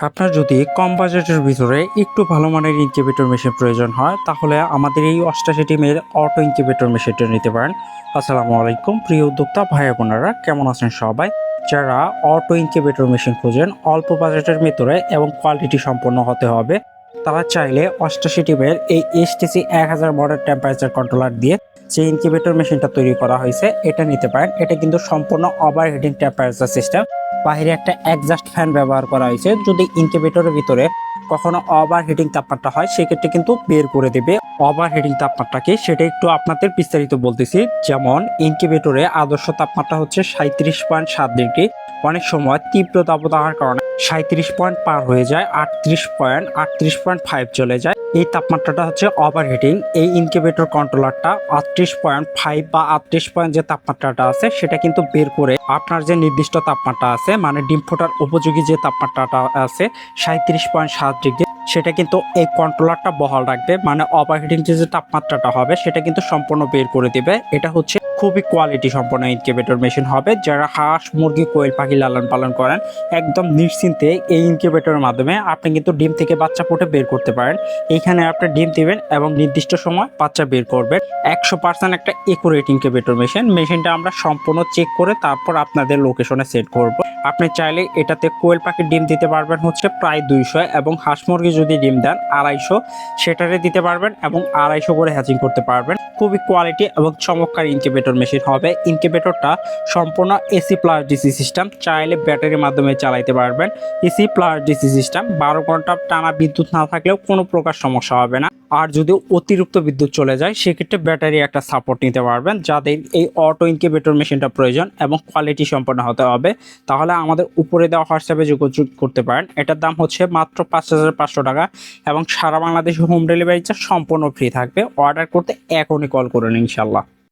আপনার যদি কম বাজেটের ভিতরে একটু ভালো মানের ইনকিউবেটর মেশিন প্রয়োজন হয় তাহলে আমাদের এই 88 টিমের অটো ইনকিউবেটর মেশিনটা নিতে পারেন। আসসালামু আলাইকুম প্রিয় উদ্যোক্তা ভাই বোনেরা, কেমন আছেন সবাই? যারা অটো ইনকিউবেটর মেশিন খুঁজেন অল্প বাজেটের ভিতরে এবং কোয়ালিটি সম্পন্ন হতে হবে, তারা চাইলে 88 টিমের এই এসটিসি 1000 মডেল টেম্পারেচার কন্ট্রোলার দিয়ে যে ইনকিউবেটর মেশিনটা তৈরি করা হয়েছে এটা নিতে পারেন। এটা কিন্তু সম্পূর্ণ ওভারহিটিং টেম্পারেচার সিস্টেম। বাইরে একটা এক্সস্ট ফ্যান ব্যবহার করা হয়েছে। যদি ইনকিউবেটরের ভিতরে কখনো ওভারহিটিং তাপমাত্রা হয় সেক্ষেত্রে কিন্তু বের করে দেবে ওভারহিটিং তাপমাত্রাকে। সেটা একটু আপনাদের বিস্তারিত বলতেছি। যেমন ইনকিউবেটরে আদর্শ তাপমাত্রা হচ্ছে 37.7 ডিগ্রি। অনেক সময় তীব্র দাবদাহের কারণে 37 পার হয়ে যায়, 38.5 চলে যায়। এই তাপমাত্রাটা হচ্ছে ওভারহিটিং। এই ইনকিউবেটর কন্ট্রোলারটা 38.5 বা 38 যে তাপমাত্রাটা আছে সেটা কিন্তু বের করে আপনার যে নির্দিষ্ট তাপমাত্রা আছে, মানে ডিম ফোটার উপযোগী যে তাপমাত্রাটা আছে 37.7 ডিগ্রি, সেটা কিন্তু এই কন্ট্রোলারটা বহাল রাখবে। মানে ওভারহিটিং যে তাপমাত্রাটা হবে সেটা কিন্তু সম্পূর্ণ বের করে দিবে। এটা হচ্ছে খুবই কোয়ালিটি সম্পন্ন ইনকিউবেটর মেশিন হবে। যারা হাঁস মুরগি কোয়েল পাখি লালন পালন করেন একদম নিশ্চিন্তে এই ইনকিউবেটরের মাধ্যমে আপনি কিন্তু ডিম থেকে বাচ্চা ফুটে বের করতে পারেন। এইখানে আপনি ডিম দিবেন এবং নির্দিষ্ট সময় বাচ্চা বের করবেন। 100% একটা একুরেট ইনকিউবেটর মেশিনটা আমরা সম্পূর্ণ চেক করে তারপর আপনাদের লোকেশনে সেট করব। আপনি চাইলে এটাতে কোয়েল পাখির ডিম দিতে পারবেন হচ্ছে প্রায় 200, এবং হাঁস মুরগি যদি ডিম দেন 250 সেটারে দিতে পারবেন এবং 250 করে হ্যাচিং করতে পারবেন। খুবই কোয়ালিটি এবং চমৎকার ইনকিউবেটর মেশিন হবে। ইনকিউবেটরটা সম্পূর্ণ এসি প্লাস ডিসি সিস্টেম, চাইলে ব্যাটারির মাধ্যমে চালাইতে পারবেন। এসি প্লাস ডিসি সিস্টেম, 12 ঘন্টা টানা বিদ্যুৎ না থাকলেও কোনো প্রকার সমস্যা হবে না। আর যদি অতিরিক্ত বিদ্যুৎ চলে যায় সেক্ষেত্রে ব্যাটারি একটা সাপোর্ট নিতে পারবেন। যাদের এই অটো ইনকিউবেটর মেশিনটা প্রয়োজন এবং কোয়ালিটি সম্পন্ন হতে হবে তাহলে আমাদের উপরে দেওয়া হোয়াটসঅ্যাপে যোগাযোগ করতে পারেন। এটার দাম হচ্ছে মাত্র 5500 টাকা এবং সারা বাংলাদেশে হোম ডেলিভারি চার্জ সম্পূর্ণ ফ্রি থাকবে। অর্ডার করতে এখনই কল করুন ইনশাল্লাহ।